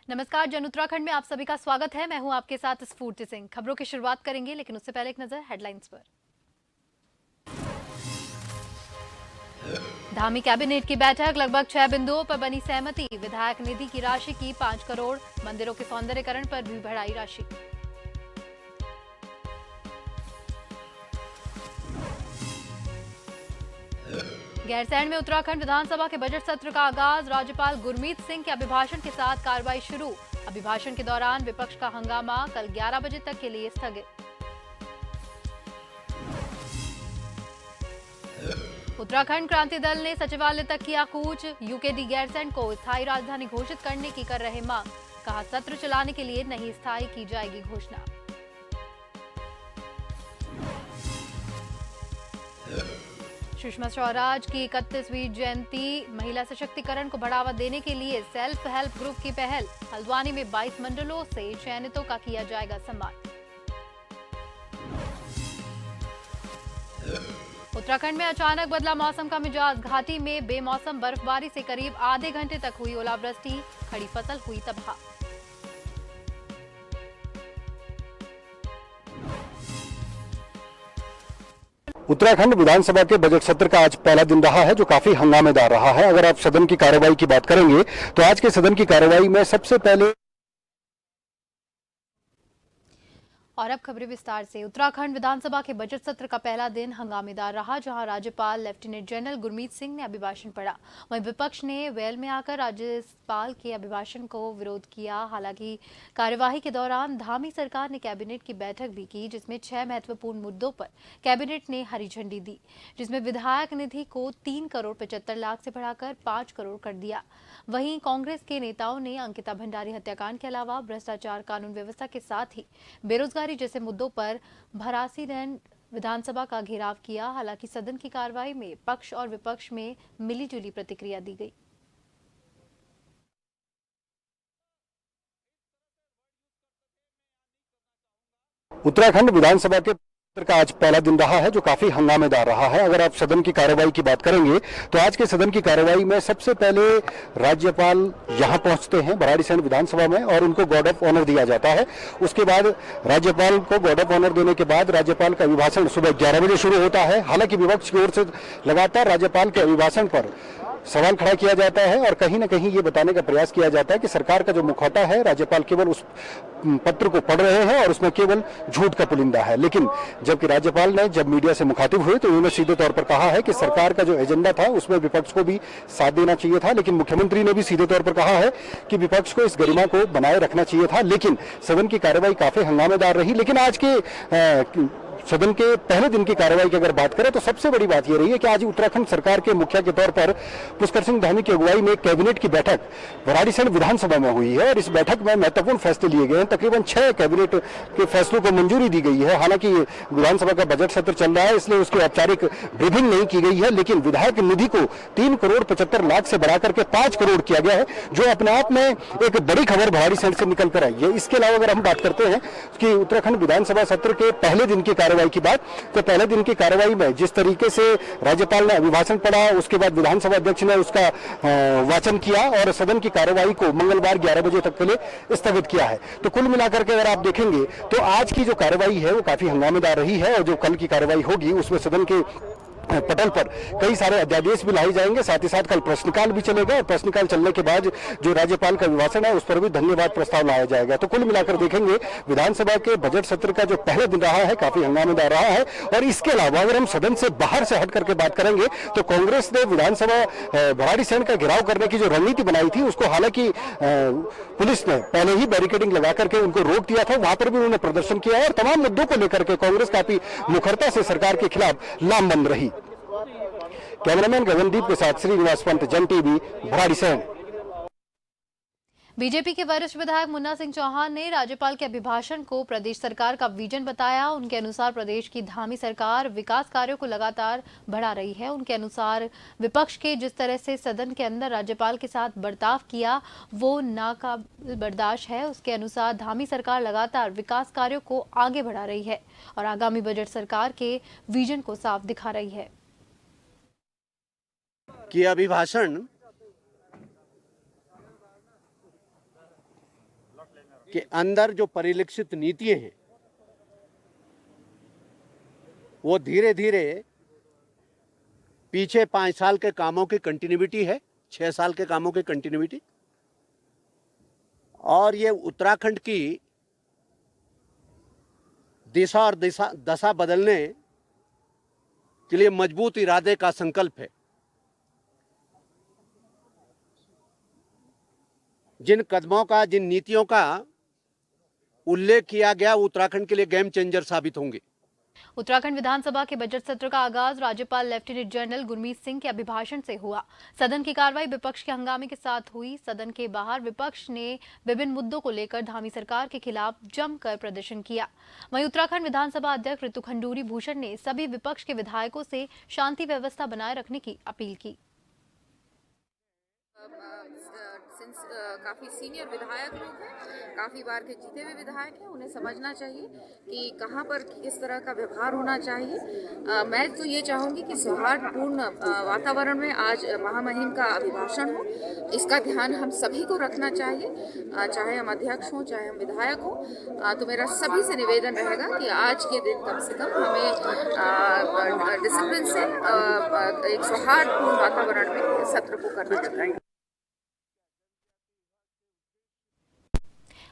नमस्कार। जन उत्तराखंड में आप सभी का स्वागत है। मैं हूं आपके साथ स्फूर्ति सिंह। खबरों की शुरुआत करेंगे, लेकिन उससे पहले एक नजर हेडलाइंस पर। धामी कैबिनेट की बैठक, लगभग 6 बिंदुओं पर बनी सहमति। विधायक निधि की राशि की 5 करोड़, मंदिरों के सौंदर्यीकरण पर भी बढ़ाई राशि। गैरसैंण में उत्तराखंड विधानसभा के बजट सत्र का आगाज। राज्यपाल गुरमीत सिंह के अभिभाषण के साथ कार्रवाई शुरू। अभिभाषण के दौरान विपक्ष का हंगामा कल 11 बजे तक के लिए स्थगित। उत्तराखंड क्रांति दल ने सचिवालय तक किया कूच। यूकेडी गैरसैंण को स्थायी राजधानी घोषित करने की कर रहे मांग। कहा, सत्र चलाने के लिए नहीं स्थायी की जाएगी घोषणा। सुषमा स्वराज की 31वीं जयंती, महिला सशक्तिकरण को बढ़ावा देने के लिए सेल्फ हेल्प ग्रुप की पहल। हल्द्वानी में 22 मंडलों से चयनितों का किया जाएगा सम्मान। उत्तराखंड में अचानक बदला मौसम का मिजाज। घाटी में बेमौसम बर्फबारी से करीब आधे घंटे तक हुई ओलावृष्टि। खड़ी फसल हुई तबाह। उत्तराखंड विधानसभा के बजट सत्र का आज पहला दिन रहा है, जो काफी हंगामेदार रहा है। अगर आप सदन की कार्रवाई की बात करेंगे तो आज के सदन की कार्रवाई में सबसे पहले और अब खबरें विस्तार से। उत्तराखंड विधानसभा के बजट सत्र का पहला दिन हंगामेदार रहा, जहां राज्यपाल लेफ्टिनेंट जनरल गुरमीत सिंह ने अभिभाषण पढ़ा। वहीं विपक्ष ने वेल में आकर राज्यपाल के अभिभाषण को विरोध किया। हालांकि कार्यवाही के दौरान धामी सरकार ने कैबिनेट की बैठक भी की, जिसमें 6 महत्वपूर्ण मुद्दों पर कैबिनेट ने हरी झंडी दी, जिसमें विधायक निधि को 3 करोड़ 75 लाख से बढ़ाकर 5 करोड़ कर दिया। वहीं कांग्रेस के नेताओं ने अंकिता भंडारी हत्याकांड के अलावा भ्रष्टाचार, कानून व्यवस्था के साथ ही बेरोजगारी जैसे मुद्दों पर भरासी रैन विधानसभा का घेराव किया। हालांकि सदन की कार्रवाई में पक्ष और विपक्ष में मिलीजुली प्रतिक्रिया दी गई। उत्तराखंड विधानसभा के सत्र का आज पहला दिन रहा है, जो काफी हंगामेदार रहा है। अगर आप सदन की कार्रवाई की बात करेंगे तो आज के सदन की कार्रवाई में सबसे पहले राज्यपाल यहां पहुंचते हैं भराड़ीसैंण विधानसभा में, और उनको गार्ड ऑफ ऑनर दिया जाता है। उसके बाद राज्यपाल को गार्ड ऑफ ऑनर देने के बाद राज्यपाल का अभिभाषण सुबह 11 बजे शुरू होता है। हालांकि विपक्ष की ओर से लगातार राज्यपाल के अभिभाषण पर सवाल खड़ा किया जाता है और कहीं ना कहीं ये बताने का प्रयास किया जाता है कि सरकार का जो मुखौटा है, राज्यपाल केवल उस पत्र को पढ़ रहे हैं और उसमें केवल झूठ का पुलिंदा है। लेकिन जबकि राज्यपाल ने जब मीडिया से मुखातिब हुए तो उन्होंने सीधे तौर पर कहा है कि सरकार का जो एजेंडा था उसमें विपक्ष को भी साथ देना चाहिए था। लेकिन मुख्यमंत्री ने भी सीधे तौर पर कहा है कि विपक्ष को इस गरिमा को बनाए रखना चाहिए था। लेकिन सदन की कार्रवाई काफी हंगामेदार रही। लेकिन आज के सदन के पहले दिन की कार्रवाई की अगर बात करें तो सबसे बड़ी बात यह रही है कि आज उत्तराखंड सरकार के मुखिया के तौर पर पुष्कर सिंह धामी की अगुवाई में कैबिनेट की बैठक भराड़ीसैंण विधानसभा में हुई है और इस बैठक में महत्वपूर्ण फैसले लिए गए हैं। तकरीबन 6 कैबिनेट के फैसलों को मंजूरी दी गई है। हालांकि विधानसभा का बजट सत्र चल रहा है, इसलिए उसकी औपचारिक ब्रीफिंग नहीं की गई है। लेकिन विधायक निधि को 3 करोड़ 75 लाख से बढ़ाकर के 5 करोड़ किया गया है, जो अपने आप में एक बड़ी खबर भराड़ीसैंण से निकल कर आई है। इसके अलावा अगर हम बात करते हैं कि उत्तराखंड विधानसभा सत्र के पहले दिन की कार्रवाई की बात, तो पहले दिन की कार्रवाई में जिस तरीके से राज्यपाल ने अभिभाषण पढ़ा, उसके बाद विधानसभा अध्यक्ष ने उसका वाचन किया और सदन की कार्रवाई को मंगलवार 11 बजे तक के लिए स्थगित किया है। तो कुल मिलाकर के अगर आप देखेंगे तो आज की जो कार्रवाई है वो काफी हंगामेदार रही है और जो कल की कार्रवाई होगी उसमें सदन के पटल पर कई सारे अध्यादेश भी लाए जाएंगे। साथ ही साथ कल प्रश्नकाल भी चलेगा और प्रश्नकाल चलने के बाद जो राज्यपाल का अभिभाषण है उस पर भी धन्यवाद प्रस्ताव लाया जाएगा। तो कुल मिलाकर देखेंगे विधानसभा के बजट सत्र का जो पहले दिन रहा है काफी हंगामेदार रहा है। और इसके अलावा अगर हम सदन से बाहर से हट करके बात करेंगे तो कांग्रेस ने विधानसभा भराड़ीसैंण का घेराव करने की जो रणनीति बनाई थी उसको हालांकि पुलिस ने पहले ही बैरिकेडिंग लगा करके उनको रोक दिया था। वहां पर भी उन्होंने प्रदर्शन किया और तमाम मुद्दों को लेकर के कांग्रेस काफी मुखरता से सरकार के खिलाफ लामबंद रही। कैमरामैन गगनदीप के साथ श्रीनिवास पंत, जन टीवी, भराड़ीसैंण। बीजेपी के वरिष्ठ विधायक मुन्ना सिंह चौहान ने राज्यपाल के अभिभाषण को प्रदेश सरकार का विजन बताया। उनके अनुसार प्रदेश की धामी सरकार विकास कार्यों को लगातार बढ़ा रही है। उनके अनुसार विपक्ष के जिस तरह से सदन के अंदर राज्यपाल के साथ बर्ताव किया वो नाकाबिल बर्दाश्त है। उसके अनुसार धामी सरकार लगातार विकास कार्यों को आगे बढ़ा रही है और आगामी बजट सरकार के विजन को साफ दिखा रही है। कि अभिभाषण कि अंदर जो परिलक्षित नीतियां हैं वो धीरे धीरे पीछे 5 साल के कामों की कंटिन्यूटी है, 6 साल के कामों की कंटिन्यूटी, और ये उत्तराखंड की दिशा और दशा बदलने के लिए मजबूत इरादे का संकल्प है। जिन कदमों का, जिन नीतियों का उल्लेख किया गया, उत्तराखंड के लिए गेम चेंजर साबित होंगे। उत्तराखंड विधानसभा के बजट सत्र का आगाज राज्यपाल लेफ्टिनेंट जनरल गुरमीत सिंह के अभिभाषण से हुआ। सदन की कार्रवाई विपक्ष के हंगामे के साथ हुई। सदन के बाहर विपक्ष ने विभिन्न मुद्दों को लेकर धामी सरकार के खिलाफ जमकर प्रदर्शन किया। वहीं उत्तराखंड विधानसभा अध्यक्ष ऋतु खंडूरी भूषण ने सभी विपक्ष के विधायकों से शांति व्यवस्था बनाए रखने की अपील की। काफ़ी सीनियर विधायक लोग हैं, काफ़ी बार के जीते हुए विधायक हैं, उन्हें समझना चाहिए कि कहाँ पर किस तरह का व्यवहार होना चाहिए। मैं तो ये चाहूँगी कि सौहार्दपूर्ण वातावरण में आज महामहिम का अभिभाषण हो, इसका ध्यान हम सभी को रखना चाहिए, चाहे हम अध्यक्ष हों, चाहे हम विधायक हों। तो मेरा सभी से निवेदन रहेगा कि आज के दिन कम से कम हमें डिसिप्लिन से एक सौहार्दपूर्ण वातावरण में सत्र को करना चाहिए।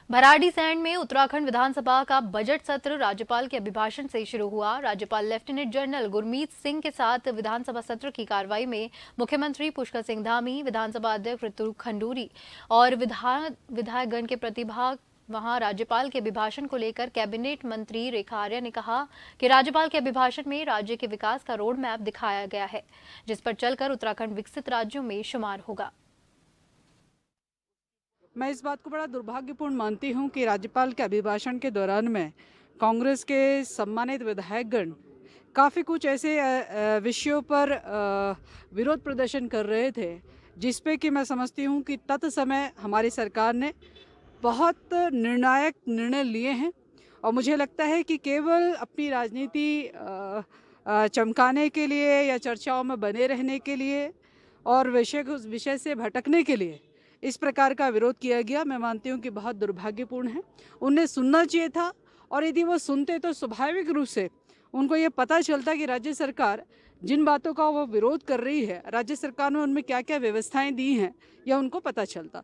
भराड़ीसैंण में उत्तराखंड विधानसभा का बजट सत्र राज्यपाल के अभिभाषण से शुरू हुआ। राज्यपाल लेफ्टिनेंट जनरल गुरमीत सिंह के साथ विधानसभा सत्र की कार्रवाई में मुख्यमंत्री पुष्कर सिंह धामी, विधानसभा अध्यक्ष ऋतु खंडूरी और विधायकगण के प्रतिभाग। वहां राज्यपाल के अभिभाषण को लेकर कैबिनेट मंत्री रेखा आर्या ने कहा कि राज्यपाल के अभिभाषण में राज्य के विकास का रोड मैप दिखाया गया है, जिस पर चलकर उत्तराखंड विकसित राज्यों में शुमार होगा। मैं इस बात को बड़ा दुर्भाग्यपूर्ण मानती हूं कि राज्यपाल के अभिभाषण के दौरान में कांग्रेस के सम्मानित विधायकगण काफ़ी कुछ ऐसे विषयों पर विरोध प्रदर्शन कर रहे थे, जिस पे कि मैं समझती हूं कि तत्समय हमारी सरकार ने बहुत निर्णायक निर्णय लिए हैं। और मुझे लगता है कि केवल अपनी राजनीति चमकाने के लिए या चर्चाओं में बने रहने के लिए और विषय से भटकने के लिए इस प्रकार का विरोध किया गया, मैं मानती हूं कि बहुत दुर्भाग्यपूर्ण है। उन्हें सुनना चाहिए था, और यदि वो सुनते तो स्वाभाविक रूप से उनको ये पता चलता कि राज्य सरकार जिन बातों का वो विरोध कर रही है, राज्य सरकार ने उनमें क्या क्या व्यवस्थाएं दी हैं, यह उनको पता चलता।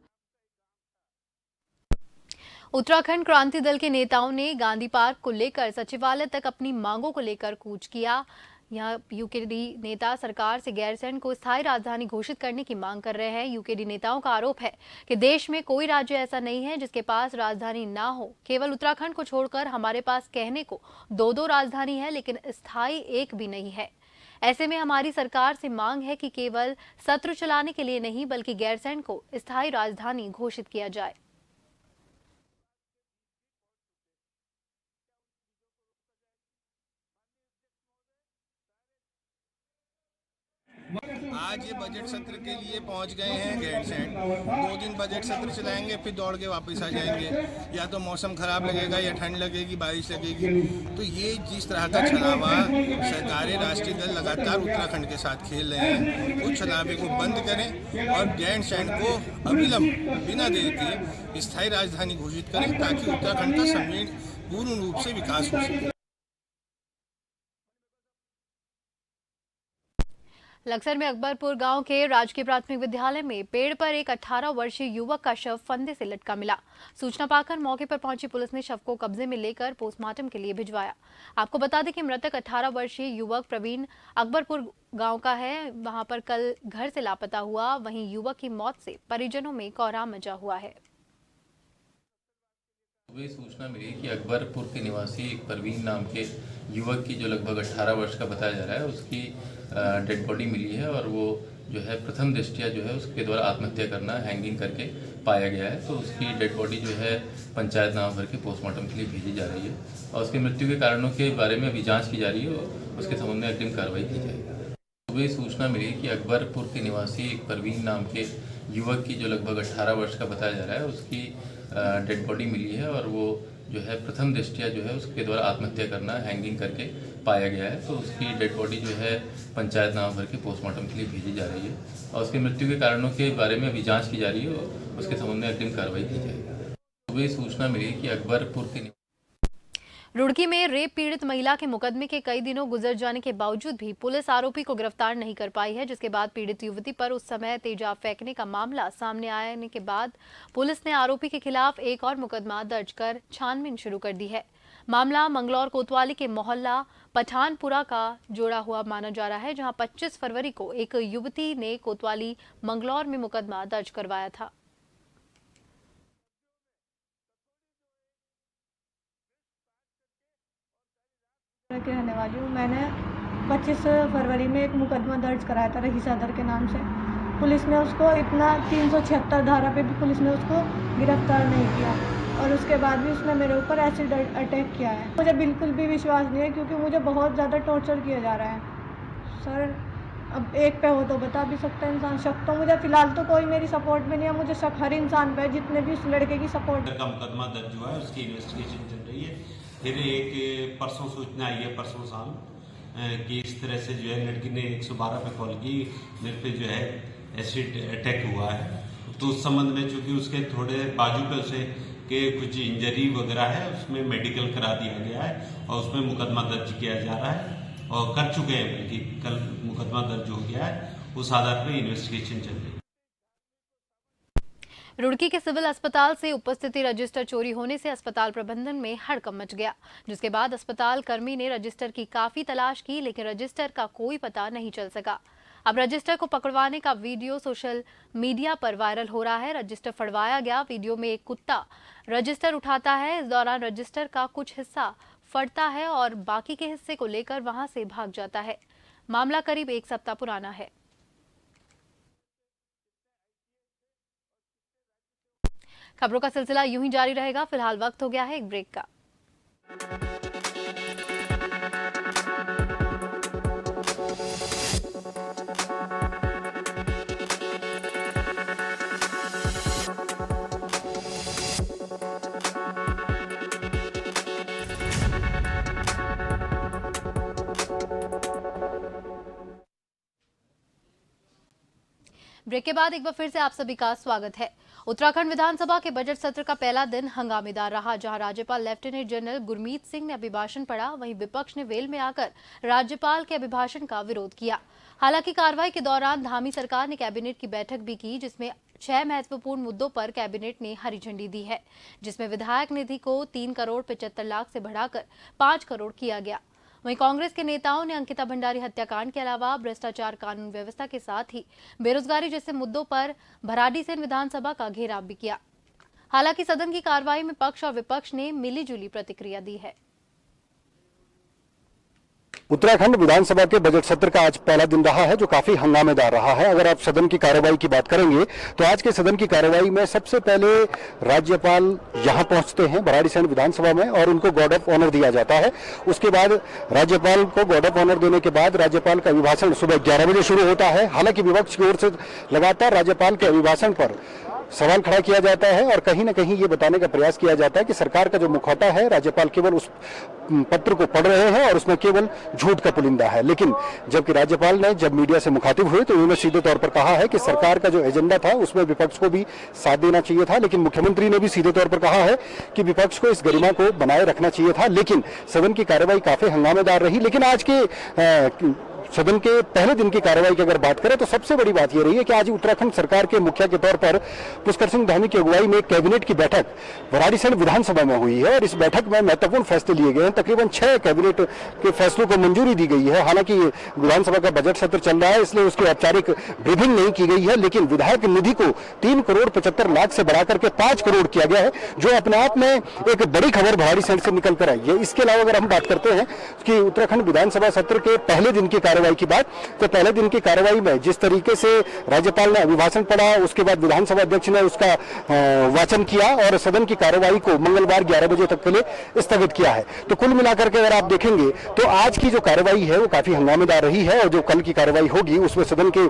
उत्तराखंड क्रांति दल के नेताओं ने गांधी पार्क को लेकर सचिवालय तक अपनी मांगों को लेकर कूच किया। यहाँ यूकेडी नेता सरकार से गैरसैंण को स्थायी राजधानी घोषित करने की मांग कर रहे हैं। यूकेडी नेताओं का आरोप है कि देश में कोई राज्य ऐसा नहीं है जिसके पास राजधानी ना हो। केवल उत्तराखंड को छोड़कर हमारे पास कहने को 2-2 राजधानी है, लेकिन स्थायी एक भी नहीं है। ऐसे में हमारी सरकार से मांग है कि केवल सत्र चलाने के लिए नहीं, बल्कि गैरसैंण को स्थायी राजधानी घोषित किया जाए। आज ये बजट सत्र के लिए पहुंच गए हैं गैरसैंण। 2 दिन बजट सत्र चलाएंगे, फिर दौड़ के वापस आ जाएंगे। या तो मौसम खराब लगेगा, या ठंड लगेगी, बारिश लगेगी। तो ये जिस तरह का छलावा सरकारें, राष्ट्रीय दल लगातार उत्तराखंड के साथ खेल रहे हैं, उस छलावे को बंद करें और गैरसैंण को अविलंब बिना देर के स्थायी राजधानी घोषित करें, ताकि उत्तराखंड का पूर्ण रूप से विकास हो सके। लक्सर में अकबरपुर गांव के राजकीय प्राथमिक विद्यालय में पेड़ पर एक 18 वर्षीय युवक का शव फंदे से लटका मिला। सूचना पाकर मौके पर पहुंची पुलिस ने शव को कब्जे में लेकर पोस्टमार्टम के लिए भिजवाया। आपको बता दें कि मृतक 18 वर्षीय युवक प्रवीण अकबरपुर गांव का है। वहां पर कल घर से लापता हुआ। वहीं युवक की मौत से परिजनों में कोहराम मचा हुआ है। सुबह सूचना मिली कि अकबरपुर के निवासी एक परवीन नाम के युवक की, जो लगभग 18 वर्ष का बताया जा रहा है, उसकी डेड बॉडी मिली है। और वो जो है प्रथम दृष्टया जो है उसके द्वारा आत्महत्या करना, हैंगिंग करके पाया गया है। तो उसकी डेड बॉडी जो है पंचायत नाम भर के पोस्टमार्टम के लिए भेजी जा रही है, और उसकी मृत्यु के कारणों के बारे में अभी जाँच की जा रही है और उसके संबंध में अग्रिम कार्रवाई की जाएगी। सुबह सूचना मिली कि अकबरपुर के निवासी एक परवीन नाम के युवक की, जो लगभग 18 वर्ष का बताया जा रहा है, उसकी डेड बॉडी मिली है। और वो जो है प्रथम दृष्टया जो है उसके द्वारा आत्महत्या करना, हैंगिंग करके पाया गया है। तो उसकी डेड बॉडी जो है पंचायत नाम भर के पोस्टमार्टम के लिए भेजी जा रही है, और उसकी मृत्यु के कारणों के बारे में अभी जांच की जा रही है और उसके संबंध में अग्रिम कार्रवाई की जाएगी। सुबह सूचना मिली कि अकबरपुर के रुड़की में रेप पीड़ित महिला के मुकदमे के कई दिनों गुजर जाने के बावजूद भी पुलिस आरोपी को गिरफ्तार नहीं कर पाई है, जिसके बाद पीड़ित युवती पर उस समय तेजाब फेंकने का मामला सामने आने के बाद पुलिस ने आरोपी के खिलाफ एक और मुकदमा दर्ज कर छानबीन शुरू कर दी है। मामला मंगलौर कोतवाली के मोहल्ला पठानपुरा का जोड़ा हुआ माना जा रहा है, जहां 25 फरवरी को एक युवती ने कोतवाली मंगलौर में मुकदमा दर्ज करवाया था। के रहने वाली हूँ। मैंने 25 फरवरी में एक मुकदमा दर्ज कराया था रही सदर के नाम से। पुलिस ने उसको इतना 376 धारा पे भी पुलिस ने उसको गिरफ्तार नहीं किया और उसके बाद भी उसने मेरे ऊपर एसिड अटैक किया है। मुझे बिल्कुल भी विश्वास नहीं है क्योंकि मुझे बहुत ज़्यादा टॉर्चर किया जा रहा है। सर अब एक पे हो तो बता भी सकता है इंसान। शक तो मुझे फिलहाल तो कोई मेरी सपोर्ट में नहीं है, मुझे शक हर इंसान पे जितने भी उस लड़के की सपोर्ट का मुकदमा दर्ज हुआ है, उसकी इन्वेस्टिगेशन चल रही है। फिर एक परसों सूचना आई है परसों शाम कि इस तरह से जो है लड़की ने 112 पे कॉल की, मेरे पे जो है एसिड अटैक हुआ है। तो उस संबंध में चूंकि उसके थोड़े बाजू पे उसे के कुछ इंजरी वगैरह है, उसमें मेडिकल करा दिया गया है और उसमें मुकदमा दर्ज किया जा रहा है और कर चुके हैं, बल्कि कल मुकदमा दर्ज हो गया है। उस आधार पर इन्वेस्टिगेशन चल रही है। रुड़की के सिविल अस्पताल से उपस्थिति रजिस्टर चोरी होने से अस्पताल प्रबंधन में हड़कंप मच गया, जिसके बाद अस्पताल कर्मी ने रजिस्टर की काफी तलाश की, लेकिन रजिस्टर का कोई पता नहीं चल सका। अब रजिस्टर को पकड़वाने का वीडियो सोशल मीडिया पर वायरल हो रहा है। रजिस्टर फड़वाया गया वीडियो में एक कुत्ता रजिस्टर उठाता है। इस दौरान रजिस्टर का कुछ हिस्सा फटता है और बाकी के हिस्से को लेकर वहां से भाग जाता है। मामला करीब 1 सप्ताह पुराना है। खबरों का सिलसिला यूं ही जारी रहेगा। फिलहाल वक्त हो गया है एक ब्रेक का। ब्रेक के बाद एक बार फिर से आप सभी का स्वागत है। उत्तराखंड विधानसभा के बजट सत्र का पहला दिन हंगामेदार रहा, जहां राज्यपाल लेफ्टिनेंट जनरल गुरमीत सिंह ने अभिभाषण पढ़ा, वहीं विपक्ष ने वेल में आकर राज्यपाल के अभिभाषण का विरोध किया। हालांकि कार्रवाई के दौरान धामी सरकार ने कैबिनेट की बैठक भी की, जिसमें 6 महत्वपूर्ण मुद्दों पर कैबिनेट ने हरी झंडी दी है, जिसमें विधायक निधि को 3 करोड़ 75 लाख से बढ़ाकर 5 करोड़ किया गया। वहीं कांग्रेस के नेताओं ने अंकिता भंडारी हत्याकांड के अलावा भ्रष्टाचार, कानून व्यवस्था के साथ ही बेरोजगारी जैसे मुद्दों पर भराड़ीसैंण विधानसभा का घेराव भी किया। हालांकि सदन की कार्रवाई में पक्ष और विपक्ष ने मिलीजुली प्रतिक्रिया दी है। उत्तराखंड विधानसभा के बजट सत्र का आज पहला दिन रहा है, जो काफी हंगामेदार रहा है। अगर आप सदन की कार्रवाई की बात करेंगे तो आज के सदन की कार्रवाई में सबसे पहले राज्यपाल यहां पहुंचते हैं भराड़ीसैंण विधानसभा में और उनको गार्ड ऑफ ऑनर दिया जाता है। उसके बाद राज्यपाल को गार्ड ऑफ ऑनर देने के बाद राज्यपाल का अभिभाषण सुबह 11 बजे शुरू होता है। हालांकि विपक्ष की ओर से लगातार राज्यपाल के अभिभाषण पर सवाल खड़ा किया जाता है और कहीं न कहीं ये बताने का प्रयास किया जाता है कि सरकार का जो मुखौटा है, राज्यपाल केवल उस पत्र को पढ़ रहे हैं और उसमें केवल झूठ का पुलिंदा है। लेकिन जबकि राज्यपाल ने जब मीडिया से मुखातिब हुए तो उन्होंने सीधे तौर पर कहा है कि सरकार का जो एजेंडा था उसमें विपक्ष को भी साथ देना चाहिए था। लेकिन मुख्यमंत्री ने भी सीधे तौर पर कहा है कि विपक्ष को इस गरिमा को बनाए रखना चाहिए था। लेकिन सदन की कार्रवाई काफी हंगामेदार रही। लेकिन आज के सदन के पहले दिन की कार्रवाई की अगर बात करें तो सबसे बड़ी बात यह रही है कि आज उत्तराखंड सरकार के मुखिया के तौर पर पुष्कर सिंह धामी की अगुवाई में कैबिनेट की बैठक भराड़ीसैंण विधानसभा में हुई है और इस बैठक में महत्वपूर्ण फैसले लिए गए हैं। तकरीबन 6 कैबिनेट के फैसलों को मंजूरी दी गई है। हालांकि विधानसभा का बजट सत्र चल रहा है, इसलिए उसकी औपचारिक ब्रीफिंग नहीं की गई है। लेकिन विधायक निधि को 3 करोड़ 75 लाख से बढ़ाकर के 5 करोड़ किया गया है, जो अपने आप में एक बड़ी खबर भराड़ीसैंण से निकल कर आई है। इसके अलावा अगर हम बात करते हैं कि उत्तराखंड विधानसभा सत्र के पहले दिन की कार्रवाई की बात, तो पहले दिन की कार्रवाई में जिस तरीके से राज्यपाल ने अभिभाषण पढ़ा, उसके बाद विधानसभा अध्यक्ष ने उसका वाचन किया और सदन की कार्रवाई को मंगलवार 11 बजे तक के लिए स्थगित किया है। तो कुल मिलाकर के अगर आप देखेंगे तो आज की जो कार्रवाई है वो काफी हंगामेदार रही है और जो कल की कार्रवाई होगी उसमें सदन के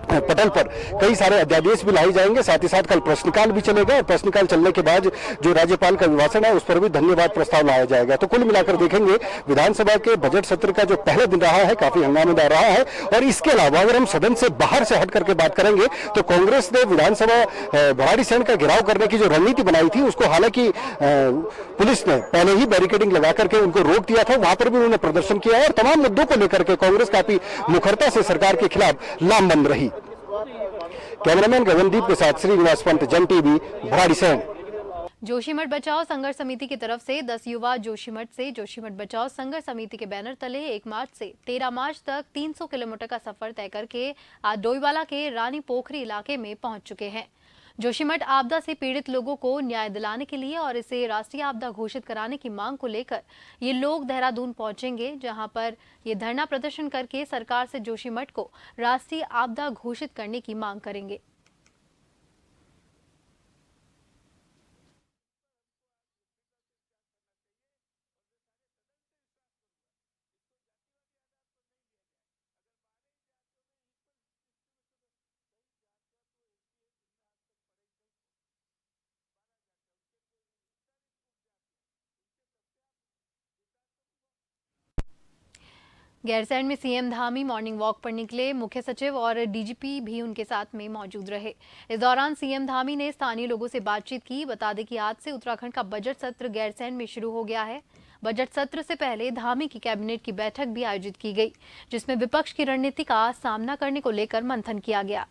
पटल पर कई सारे अध्यादेश भी लाए जाएंगे। साथ ही साथ कल प्रश्नकाल भी चलेगा और प्रश्नकाल चलने के बाद जो राज्यपाल का अभिभाषण है उस पर भी धन्यवाद प्रस्ताव लाया जाएगा। तो कुल मिलाकर देखेंगे विधानसभा के बजट सत्र का जो पहला दिन रहा है काफी हंगामेदार रहा है। और इसके अलावा अगर हम सदन से बाहर से हट करके बात करेंगे तो कांग्रेस ने विधानसभा भराड़ीसैंण का घेराव करने की जो रणनीति बनाई थी उसको हालांकि पुलिस ने पहले ही बैरिकेडिंग लगा करके उनको रोक दिया था, वहां पर भी उन्होंने प्रदर्शन किया और तमाम मुद्दों को लेकर के कांग्रेस काफी मुखरता से सरकार के खिलाफ लामबंद रही। कैमरामैन गगनदीप के साथ श्रीनिवास पंत, जन टीवी, भराड़ीसैण। जोशीमठ बचाओ संघर्ष समिति की तरफ से 10 युवा जोशीमठ से जोशीमठ बचाओ संघर्ष समिति के बैनर तले 1 मार्च से 13 मार्च तक 300 किलोमीटर का सफर तय करके आज डोईवाला के रानी पोखरी इलाके में पहुंच चुके हैं। जोशीमठ आपदा से पीड़ित लोगों को न्याय दिलाने के लिए और इसे राष्ट्रीय आपदा घोषित कराने की मांग को लेकर ये लोग देहरादून पहुंचेंगे, जहां पर ये धरना प्रदर्शन करके सरकार से जोशीमठ को राष्ट्रीय आपदा घोषित करने की मांग करेंगे। गैरसैंण में सीएम धामी मॉर्निंग वॉक पर निकले, मुख्य सचिव और डीजीपी भी उनके साथ में मौजूद रहे। इस दौरान सीएम धामी ने स्थानीय लोगों से बातचीत की। बता दें कि आज से उत्तराखंड का बजट सत्र गैरसैंण में शुरू हो गया है। बजट सत्र से पहले धामी की कैबिनेट की बैठक भी आयोजित की गई, जिसमें विपक्ष की रणनीति का सामना करने को लेकर मंथन किया गया।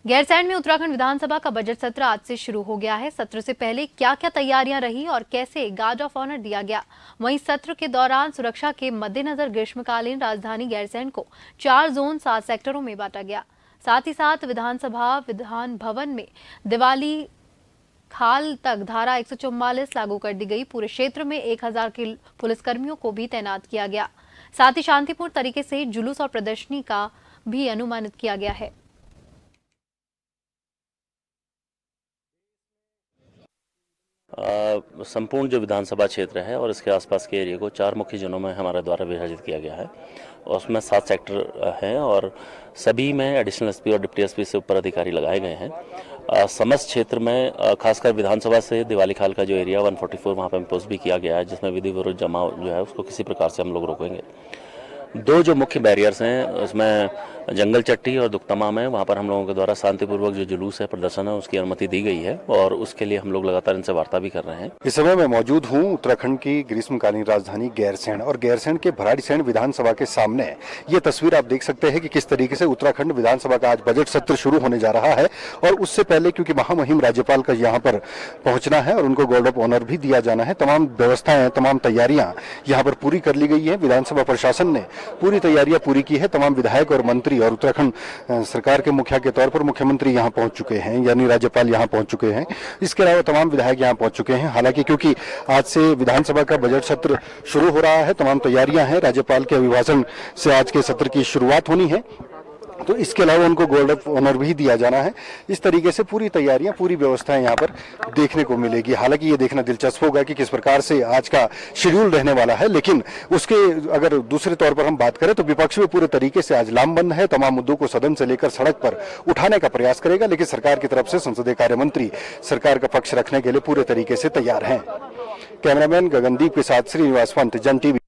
गैरसैंण में उत्तराखंड विधानसभा का बजट सत्र आज से शुरू हो गया है। सत्र से पहले क्या क्या तैयारियां रही और कैसे गार्ड ऑफ ऑनर दिया गया, वहीं सत्र के दौरान सुरक्षा के मद्देनजर ग्रीष्मकालीन राजधानी गैरसैंण को 4 जोन 7 सेक्टरों में बांटा गया। साथ ही साथ विधान भवन में दिवाली खाल तक धारा 144 लागू कर दी गई। पूरे क्षेत्र में 1000 के पुलिसकर्मियों को भी तैनात किया गया। साथ ही शांतिपूर्ण तरीके से जुलूस और प्रदर्शनी का भी अनुमानित किया गया है। संपूर्ण जो विधानसभा क्षेत्र है और इसके आसपास के एरिया को 4 मुख्य जोनों में हमारे द्वारा विभाजित किया गया है और उसमें 7 सेक्टर हैं और सभी में एडिशनल एसपी और डिप्टी एसपी से ऊपर अधिकारी लगाए गए हैं। समस्त क्षेत्र में खासकर विधानसभा से दिवाली खाल का जो एरिया 144 वहाँ पर इम्पोज भी किया गया है, जिसमें विधि विरुद्ध जमाव जो है उसको किसी प्रकार से हम लोग रोकेंगे। 2 जो मुख्य बैरियर्स हैं उसमें जंगल चट्टी और दुखतमा में वहाँ पर हम लोगों के द्वारा शांतिपूर्वक जो जुलूस है प्रदर्शन है उसकी अनुमति दी गई है और उसके लिए हम लोग लगातार इनसे वार्ता भी कर रहे हैं। इस समय मैं मौजूद हूँ उत्तराखंड की ग्रीष्मकालीन राजधानी गैरसैंण और गैरसैंण के भराड़ीसैंण विधानसभा के सामने ये तस्वीर आप देख सकते हैं कि किस तरीके से उत्तराखंड विधानसभा का आज बजट सत्र शुरू होने जा रहा है। और उससे पहले क्योंकि महामहिम राज्यपाल का यहाँ पर पहुंचना है और उनको गार्ड ऑफ ऑनर भी दिया जाना है, तमाम व्यवस्थाएं तमाम तैयारियां यहाँ पर पूरी कर ली गई है। विधानसभा प्रशासन ने पूरी तैयारियां पूरी की है। तमाम विधायक और मंत्री और उत्तराखंड सरकार के मुखिया के तौर पर मुख्यमंत्री यहां पहुंच चुके हैं, यानी राज्यपाल यहां पहुंच चुके हैं। इसके अलावा तमाम विधायक यहां पहुंच चुके हैं। हालांकि क्योंकि आज से विधानसभा का बजट सत्र शुरू हो रहा है, तमाम तैयारियां हैं, राज्यपाल के अभिभाषण से आज के सत्र की शुरुआत होनी है, तो इसके अलावा उनको गार्ड ऑफ ऑनर भी दिया जाना है। इस तरीके से पूरी तैयारियां पूरी व्यवस्थाएं यहाँ पर देखने को मिलेगी। हालांकि ये देखना दिलचस्प होगा कि किस प्रकार से आज का शेड्यूल रहने वाला है, लेकिन उसके अगर दूसरे तौर पर हम बात करें तो विपक्ष भी पूरे तरीके से आज लामबंद है। तमाम मुद्दों को सदन से लेकर सड़क पर उठाने का प्रयास करेगा, लेकिन सरकार की तरफ से संसदीय कार्य मंत्री सरकार का पक्ष रखने के लिए पूरे तरीके से तैयार हैं। कैमरामैन गगनदीप के साथ श्रीनिवास पंत, जन टीवी।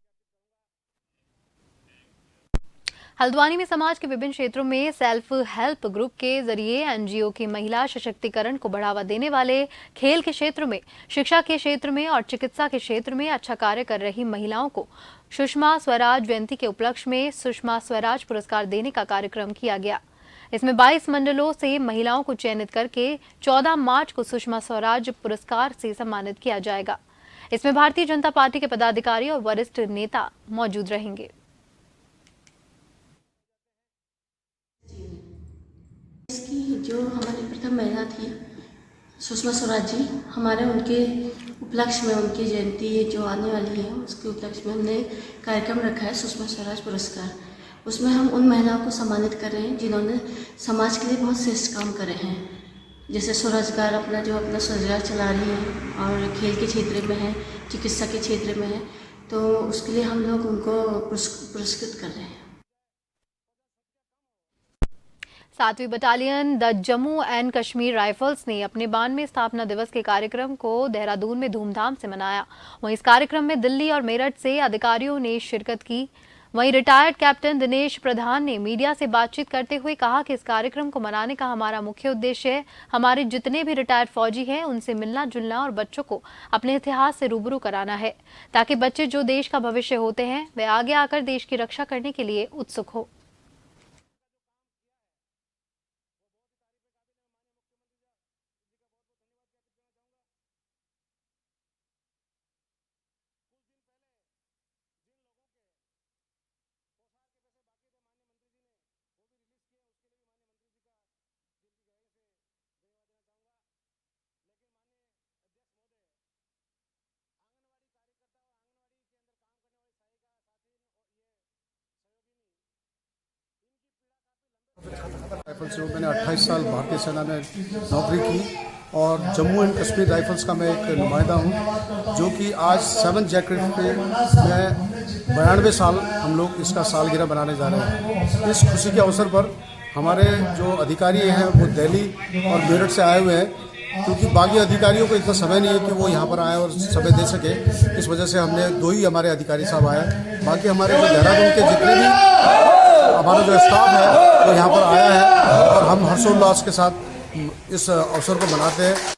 हल्द्वानी में समाज के विभिन्न क्षेत्रों में सेल्फ हेल्प ग्रुप के जरिए एनजीओ की महिला सशक्तिकरण को बढ़ावा देने वाले खेल के क्षेत्र में, शिक्षा के क्षेत्र में और चिकित्सा के क्षेत्र में अच्छा कार्य कर रही महिलाओं को सुषमा स्वराज जयंती के उपलक्ष्य में सुषमा स्वराज पुरस्कार देने का कार्यक्रम किया गया। इसमें 22 मंडलों से महिलाओं को चयनित करके 14 मार्च को सुषमा स्वराज पुरस्कार से सम्मानित किया जाएगा। इसमें भारतीय जनता पार्टी के पदाधिकारी और वरिष्ठ नेता मौजूद रहेंगे। इसकी जो हमारी प्रथम महिला थी सुषमा स्वराज जी, हमारे उनके उपलक्ष्य में, उनकी जयंती जो आने वाली है उसके उपलक्ष्य में हमने कार्यक्रम रखा है सुषमा स्वराज पुरस्कार। उसमें हम उन महिलाओं को सम्मानित कर रहे हैं जिन्होंने समाज के लिए बहुत श्रेष्ठ काम करे हैं, जैसे स्वरोजगार अपना स्वरोजगार चला रही हैं और खेल के क्षेत्र में है, चिकित्सा के क्षेत्र में है। तो उसके लिए हम लोग उनको पुरस्कृत कर रहे हैं। 7वीं battalion the Jammu and Kashmir rifles ने अपने 92वें स्थापना दिवस के कार्यक्रम को देहरादून में धूमधाम से मनाया। वहीं इस कार्यक्रम में दिल्ली और मेरठ से अधिकारियों ने शिरकत की। वहीं रिटायर्ड कैप्टन दिनेश प्रधान ने मीडिया से बातचीत करते हुए कहा कि इस कार्यक्रम को मनाने का हमारा मुख्य उद्देश्य है हमारे जितने भी रिटायर्ड फौजी हैं उनसे मिलना जुलना और बच्चों को अपने इतिहास से रूबरू कराना है, ताकि बच्चे जो देश का भविष्य होते हैं वे आगे आकर देश की रक्षा करने के लिए उत्सुक हो। राइफल से मैंने 28 साल भारतीय सेना में नौकरी की और जम्मू एंड कश्मीर राइफल्स का मैं एक नुमाइंदा हूँ, जो कि आज 7 जैकेट पे मैं 92 साल हम लोग इसका सालगिरह बनाने जा रहे हैं। इस खुशी के अवसर पर हमारे जो अधिकारी हैं वो दिल्ली और मेरठ से आए हुए हैं, क्योंकि बाकी अधिकारियों को इतना समय नहीं है कि वो यहाँ पर आए और समय दे सके। इस वजह से हमने 2 ही हमारे अधिकारी साहब आए, बाकी हमारे जो देहरादून के जितने भी हमारा जो स्टाफ है वो यहाँ पर आया है और हम हर्षोल्लास के साथ इस अवसर को मनाते हैं।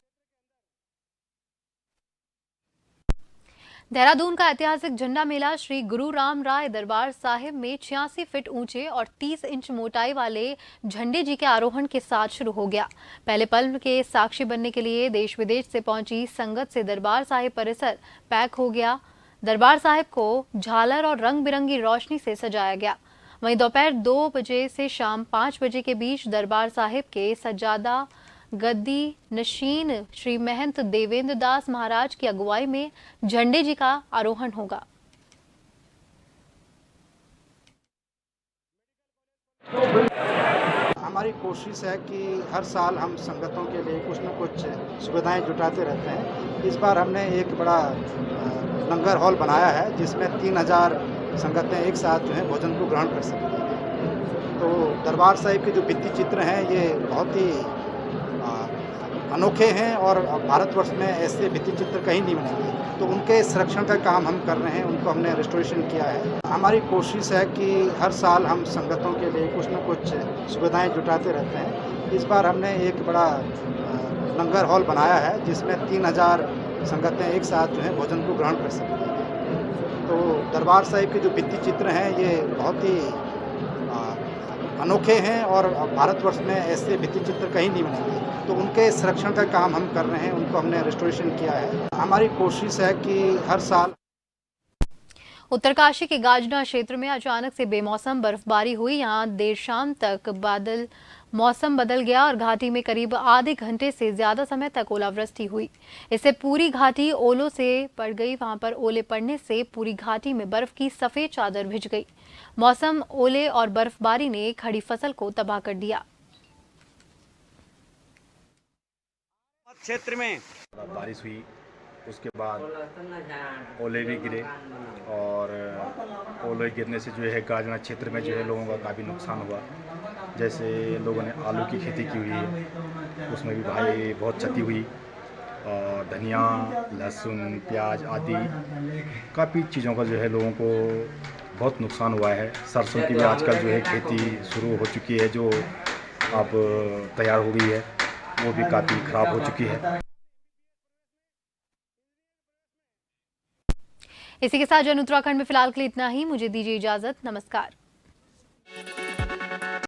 देहरादून का ऐतिहासिक झंडा मेला श्री गुरु राम राय दरबार साहिब में 86 फीट ऊंचे और 30 इंच मोटाई वाले झंडे जी के आरोहण के साथ शुरू हो गया। पहले पल के साक्षी बनने के लिए देश विदेश से पहुंची संगत से दरबार साहिब परिसर पैक हो गया। दरबार साहिब को झालर और रंग बिरंगी रोशनी से सजाया गया। वहीं दोपहर 2 बजे से शाम 5 बजे के बीच दरबार साहिब के सज्जादा गद्दी नशीन श्री महंत देवेंद्र दास महाराज की अगुवाई में झंडे जी का आरोहण होगा। हमारी कोशिश है कि हर साल हम संगतों के लिए कुछ न कुछ सुविधाएं जुटाते रहते हैं। इस बार हमने एक बड़ा लंगर हॉल बनाया है, जिसमें 3000 संगतें एक साथ जो है भोजन को ग्रहण कर सकती हैं। तो दरबार साहिब के जो भित्ति चित्र हैं ये बहुत ही अनोखे हैं और भारतवर्ष में ऐसे भित्ति चित्र कहीं नहीं बनेंगे, तो उनके संरक्षण का काम हम कर रहे हैं। उनको हमने रेस्टोरेशन किया है। हमारी कोशिश है कि हर साल हम संगतों के लिए कुछ न कुछ सुविधाएं जुटाते रहते हैं। इस बार हमने एक बड़ा लंगर हॉल बनाया है, जिसमें 3000 संगतें एक साथ जो है भोजन को ग्रहण कर सकती हैं। तो दरबार साहिब के जो भित्ति चित्र हैं ये बहुत ही अनोखे हैं और भारतवर्ष में ऐसे भित्ति चित्र कहीं नहीं बनेंगे, तो उनके संरक्षण का काम हम कर रहे हैं। उनको हमने रेस्टोरेशन किया है। हमारी कोशिश है कि हर साल। उत्तरकाशी के गाजना क्षेत्र में अचानक से बेमौसम बर्फबारी हुई। यहां देर शाम तक मौसम बदल गया और घाटी में करीब आधे घंटे से ज्यादा समय तक ओलावृष्टि हुई। इससे पूरी घाटी ओलों से पड़ गई। वहां पर ओले पड़ने से पूरी घाटी में बर्फ की सफेद चादर भिज गई। मौसम, ओले और बर्फबारी ने खड़ी फसल को तबाह कर दिया। क्षेत्र में बारिश हुई, उसके बाद ओले भी गिरे और ओले गिरने से जो है गाजना क्षेत्र में जो है लोगों का काफ़ी नुकसान हुआ। जैसे लोगों ने आलू की खेती की हुई है, उसमें भी भाई बहुत क्षति हुई और धनिया, लहसुन, प्याज आदि काफ़ी चीज़ों का जो है लोगों को बहुत नुकसान हुआ है। सरसों की भी आजकल जो है खेती शुरू हो चुकी है, जो अब तैयार हो गई है, वो भी काफ़ी ख़राब हो चुकी है। इसी के साथ जन उत्तराखंड में फिलहाल के लिए इतना ही। मुझे दीजिए इजाजत। नमस्कार।